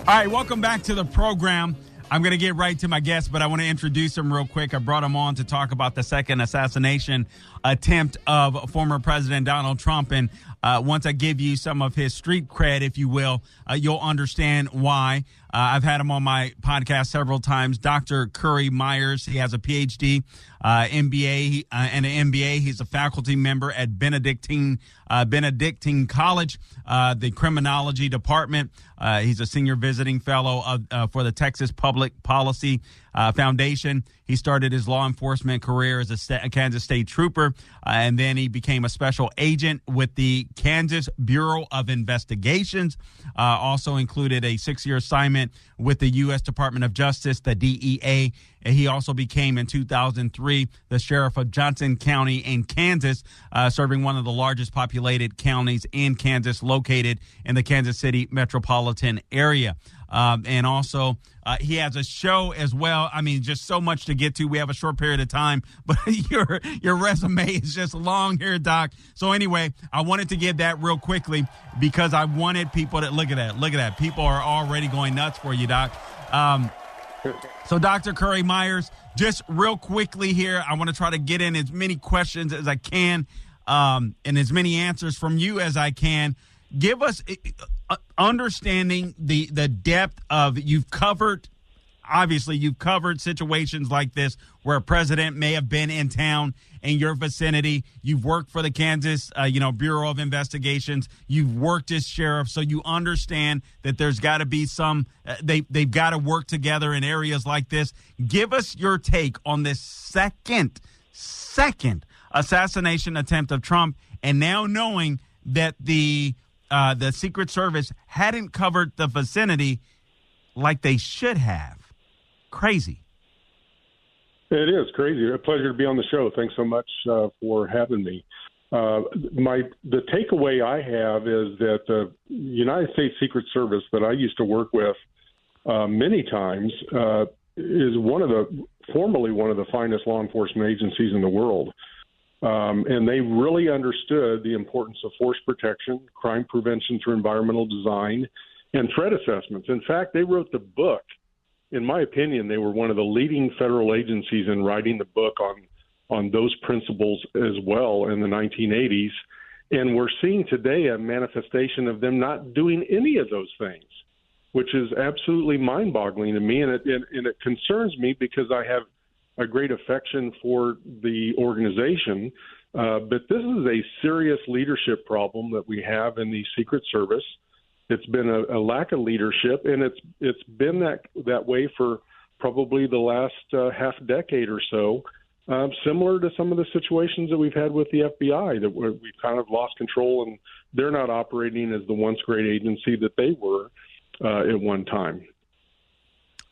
All right, welcome back to the program. I'm going to get right to my guest, but I want to introduce him real quick. I brought him on to talk about the second assassination attempt of former President Donald Trump. And once I give you some of his street cred, if you will, you'll understand why. I've had him on my podcast several times. Dr. Curry Myers, he has a PhD, MBA, and an MBA. He's a faculty member at Benedictine College, the criminology department. He's a senior visiting fellow for the Texas Public Policy Foundation. He started his law enforcement career as a Kansas State trooper, and then he became a special agent with the Kansas Bureau of Investigations. Also included a 6-year assignment with the U.S. Department of Justice, the DEA. And he also became, in 2003, the sheriff of Johnson County in Kansas, serving one of the largest populated counties in Kansas, located in the Kansas City metropolitan area. And also, he has a show as well. I mean, just so much to get to. We have a short period of time, but your resume is just long here, Doc. So anyway, I wanted to give that real quickly because I wanted people to look at that. People are already going nuts for you, Doc. So Dr. Curry Myers, just real quickly here, I want to try to get in as many questions as I can, and as many answers from you as I can. Give us understanding the depth of, you've covered situations like this where a president may have been in town in your vicinity. You've worked for the Kansas, Bureau of Investigations. You've worked as sheriff, so you understand that there's got to be some. They've got to work together in areas like this. Give us your take on this second assassination attempt of Trump, and now knowing that the Secret Service hadn't covered the vicinity like they should have. Crazy. It is crazy. A pleasure to be on the show. Thanks so much for having me. The takeaway I have is that the United States Secret Service that I used to work with many times is formerly one of the finest law enforcement agencies in the world. And they really understood the importance of force protection, crime prevention through environmental design, and threat assessments. In fact, they wrote the book. In my opinion, they were one of the leading federal agencies in writing the book on those principles as well in the 1980s. And we're seeing today a manifestation of them not doing any of those things, which is absolutely mind-boggling to me. And it concerns me because I have a great affection for the organization. But this is a serious leadership problem that we have in the Secret Service. It's been a lack of leadership, and it's been that way for probably the last half decade or so, similar to some of the situations that we've had with the FBI, that we've kind of lost control, and they're not operating as the once great agency that they were at one time.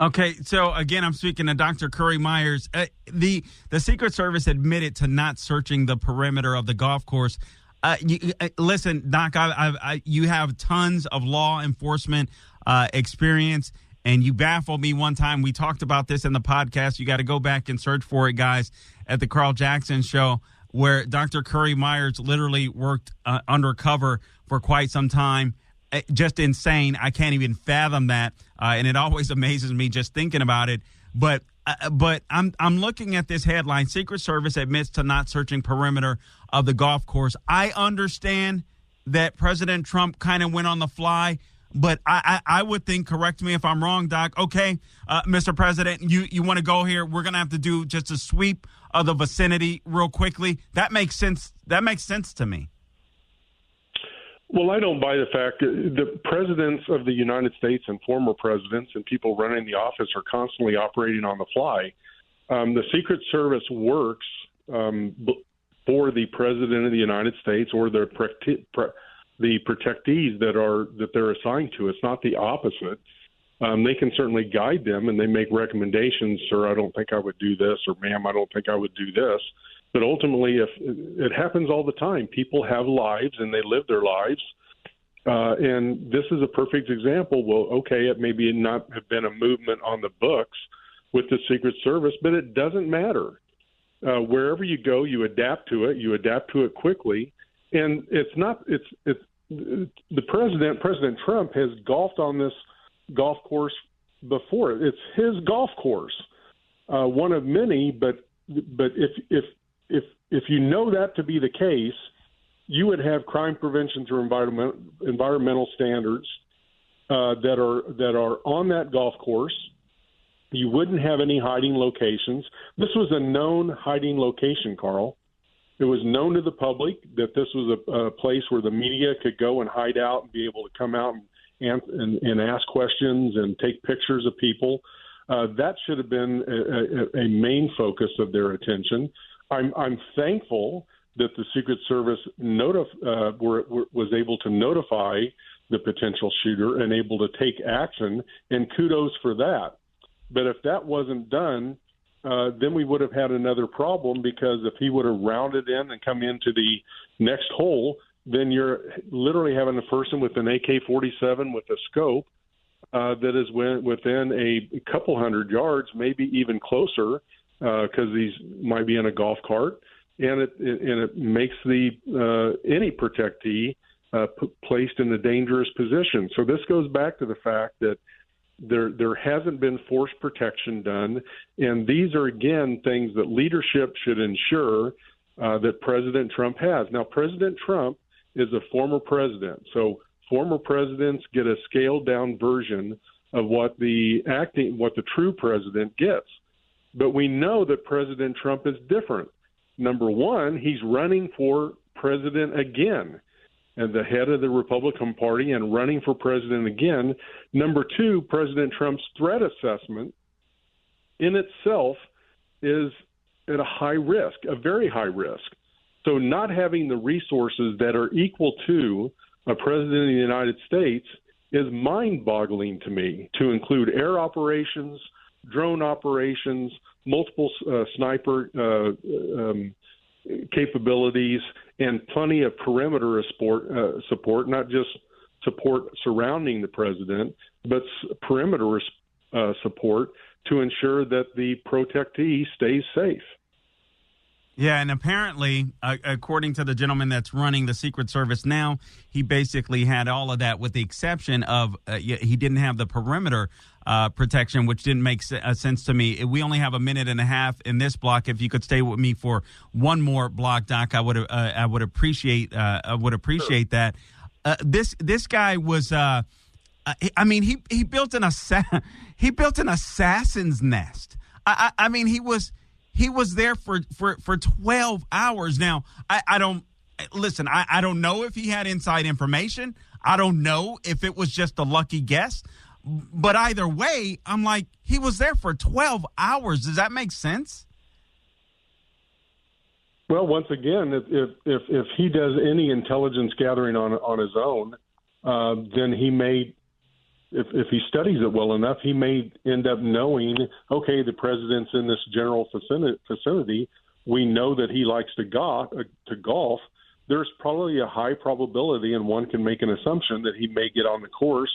Okay, so again, I'm speaking to Dr. Curry Myers. The Secret Service admitted to not searching the perimeter of the golf course. Listen, Doc, you have tons of law enforcement experience, and you baffled me one time. We talked about this in the podcast. You got to go back and search for it, guys, at the Carl Jackson show, where Dr. Curry Myers literally worked undercover for quite some time. Just insane. I can't even fathom that, and it always amazes me just thinking about it. But I'm looking at this headline: Secret Service admits to not searching perimeter of the golf course. I understand that President Trump kind of went on the fly, but I would think, correct me if I'm wrong, Doc. Okay, Mr. President, you want to go here? We're going to have to do just a sweep of the vicinity real quickly. That makes sense. That makes sense to me. Well, I don't buy the fact that the presidents of the United States and former presidents and people running the office are constantly operating on the fly. The Secret Service works for the president of the United States or the protectees that they're assigned to. It's not the opposite. They can certainly guide them, and they make recommendations. Sir, I don't think I would do this, or ma'am, I don't think I would do this. But ultimately, if it happens all the time, people have lives and they live their lives. And this is a perfect example. Well, okay, it may be not have been a movement on the books with the Secret Service, but it doesn't matter. Wherever you go, you adapt to it. You adapt to it quickly. And it's not. It's the President Trump has golfed on this golf course before. It's his golf course, one of many. But if you know that to be the case, you would have crime prevention through environmental standards that are on that golf course. You wouldn't have any hiding locations. This was a known hiding location, Carl. It was known to the public that this was a place where the media could go and hide out and be able to come out and ask questions and take pictures of people. That should have been a main focus of their attention. I'm thankful that the Secret Service was able to notify the potential shooter and able to take action, and kudos for that. But if that wasn't done, then we would have had another problem, because if he would have rounded in and come into the next hole, then you're literally having a person with an AK-47 with a scope that is within a couple hundred yards, maybe even closer, because he might be in a golf cart, and it makes any protectee placed in a dangerous position. So this goes back to the fact that there hasn't been force protection done, and these are, again, things that leadership should ensure that President Trump has. Now, President Trump is a former president, so former presidents get a scaled-down version of what the true president gets. But we know that President Trump is different. Number one, he's running for president again, and the head of the Republican Party, and running for president again. Number two, President Trump's threat assessment in itself is at a high risk, a very high risk. So not having the resources that are equal to a president of the United States is mind-boggling to me, to include air operations, drone operations, multiple sniper capabilities, and plenty of perimeter support, not just support surrounding the president, but perimeter support to ensure that the protectee stays safe. Yeah, and apparently, according to the gentleman that's running the Secret Service now, he basically had all of that with the exception of he didn't have the perimeter protection, which didn't make sense to me. We only have a minute and a half in this block. If you could stay with me for one more block, Doc, I would appreciate that. This guy was, he built an assassin's nest. I mean, he was there for 12 hours. Now, I don't know if he had inside information. I don't know if it was just a lucky guess. But either way, I'm like, he was there for 12 hours. Does that make sense? Well, once again, if he does any intelligence gathering on his own, then he may, if he studies it well enough, he may end up knowing, okay, the president's in this general vicinity. We know that he likes to golf. There's probably a high probability, and one can make an assumption, that he may get on the course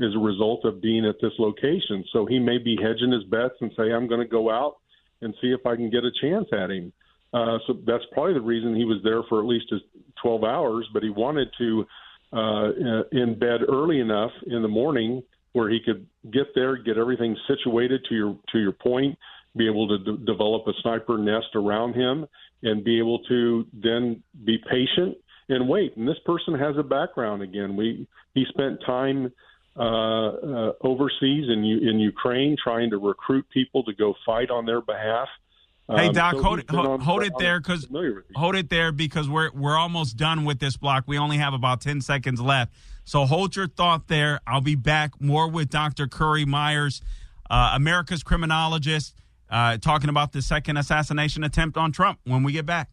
as a result of being at this location. So he may be hedging his bets and say, I'm going to go out and see if I can get a chance at him. So that's probably the reason he was there for at least 12 hours, but he wanted to in bed early enough in the morning where he could get there, get everything situated to your point, be able to develop a sniper nest around him, and be able to then be patient and wait. And this person has a background. Again, he spent time overseas in Ukraine trying to recruit people to go fight on their behalf. Hey, Doc, so hold it there because we're almost done with this block. We only have about 10 seconds left. So hold your thought there. I'll be back more with Dr. Curry Myers, America's criminologist, talking about the second assassination attempt on Trump when we get back.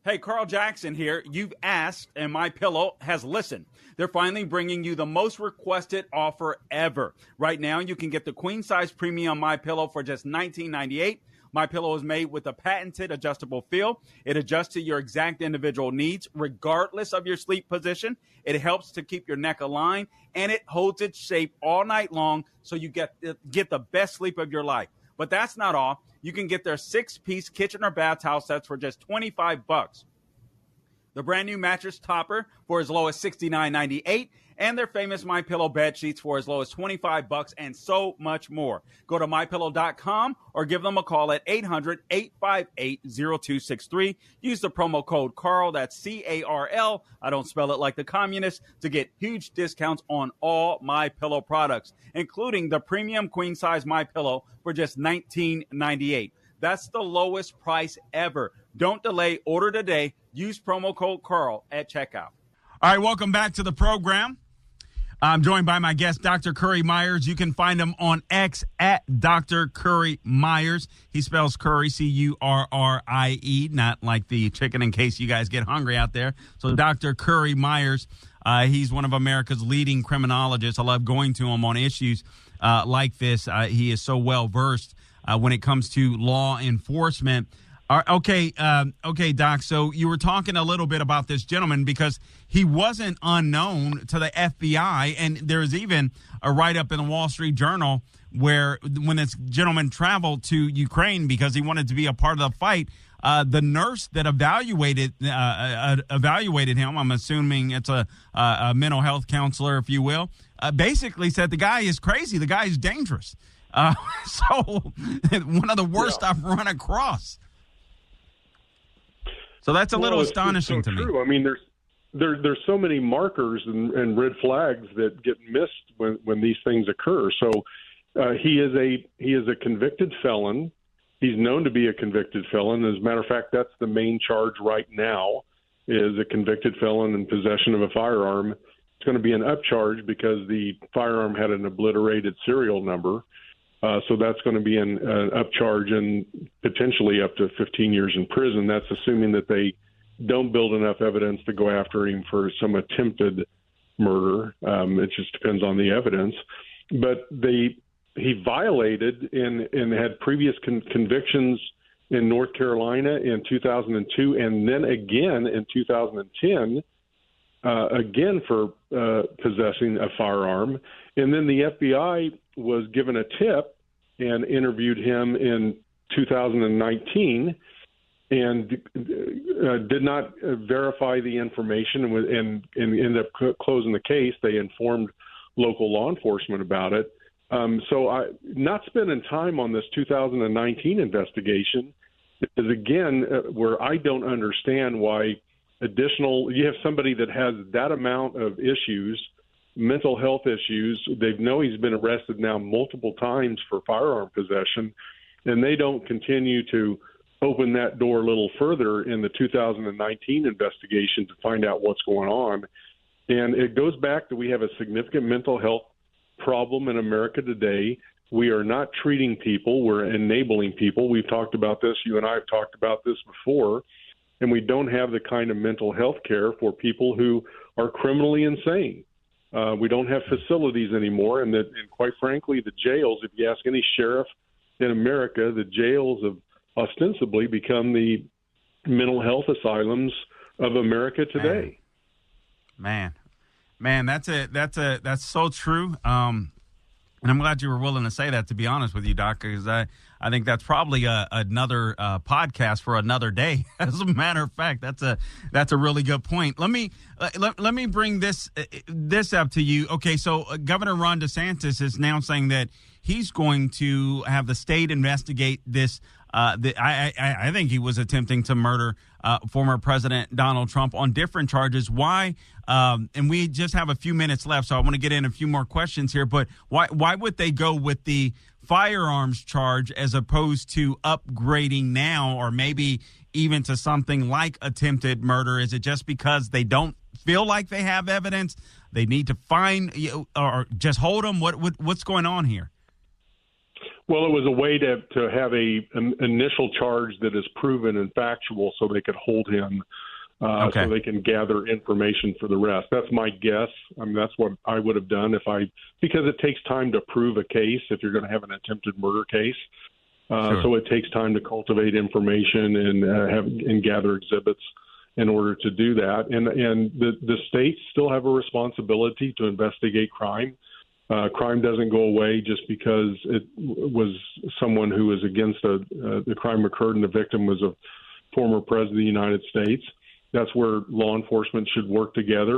Hey, Carl Jackson here. You've asked, and MyPillow has listened. They're finally bringing you the most requested offer ever. Right now, you can get the queen-size premium MyPillow for just $19.98. MyPillow is made with a patented adjustable feel. It adjusts to your exact individual needs, regardless of your sleep position. It helps to keep your neck aligned, and it holds its shape all night long so you get the best sleep of your life. But that's not all. You can get their 6-piece kitchen or bath towel sets for just $25. the brand new mattress topper for as low as $69.98, and their famous MyPillow bed sheets for as low as $25, and so much more. Go to MyPillow.com or give them a call at 800-858-0263. Use the promo code Carl, that's CARL, I don't spell it like the communists, to get huge discounts on all MyPillow products, including the premium queen-size MyPillow for just $19.98. That's the lowest price ever. Don't delay. Order today. Use promo code Carl at checkout. All right, welcome back to the program. I'm joined by my guest, Dr. Curry Myers. You can find him on X at Dr. Curry Myers. He spells Curry, C-U-R-R-I-E, not like the chicken in case you guys get hungry out there. So Dr. Curry Myers, he's one of America's leading criminologists. I love going to him on issues like this. He is so well-versed when it comes to law enforcement. Okay, Doc, so you were talking a little bit about this gentleman because he wasn't unknown to the FBI, and there's even a write-up in the Wall Street Journal where when this gentleman traveled to Ukraine because he wanted to be a part of the fight, the nurse that evaluated him, I'm assuming it's a mental health counselor, if you will, basically said the guy is crazy, the guy is dangerous. So one of the worst I've run across. So that's a little astonishing to me. True. I mean, there's so many markers and red flags that get missed when these things occur. So he is a convicted felon. He's known to be a convicted felon. As a matter of fact, that's the main charge right now, is a convicted felon in possession of a firearm. It's going to be an upcharge because the firearm had an obliterated serial number. So that's going to be an upcharge and potentially up to 15 years in prison. That's assuming that they don't build enough evidence to go after him for some attempted murder. It just depends on the evidence. But he violated and had previous convictions in North Carolina in 2002 and then again in 2010, again for possessing a firearm. And then the FBI was given a tip and interviewed him in 2019 and did not verify the information and ended up closing the case. They informed local law enforcement about it. So not spending time on this 2019 investigation is, again, where I don't understand why you have somebody that has that amount of issues, mental health issues. They know he's been arrested now multiple times for firearm possession, and they don't continue to open that door a little further in the 2019 investigation to find out what's going on. And it goes back to we have a significant mental health problem in America today. We are not treating people. We're enabling people. We've talked about this. You and I have talked about this before. And we don't have the kind of mental health care for people who are criminally insane. We don't have facilities anymore, and quite frankly, the jails, if you ask any sheriff in America, the jails have ostensibly become the mental health asylums of America today. Man, that's so true. And I'm glad you were willing to say that, to be honest with you, Doc, because I think that's probably another podcast for another day. As a matter of fact, that's a really good point. Let me bring this up to you. Okay, so Governor Ron DeSantis is now saying that he's going to have the state investigate this. I think he was attempting to murder former President Donald Trump on different charges. Why? And we just have a few minutes left, so I want to get in a few more questions here. But why would they go with the firearms charge as opposed to upgrading now, or maybe even to something like attempted murder? Is it just because they don't feel like they have evidence? They need to find or just hold them? What's going on here? Well, it was a way to have an initial charge that is proven and factual so they could hold him, so they can gather information for the rest. That's my guess. I mean, that's what I would have done because it takes time to prove a case if you're going to have an attempted murder case. Sure. So it takes time to cultivate information and gather exhibits in order to do that. And the states still have a responsibility to investigate crime. Crime doesn't go away just because it was someone who was against the crime occurred and the victim was a former president of the United States. That's where law enforcement should work together.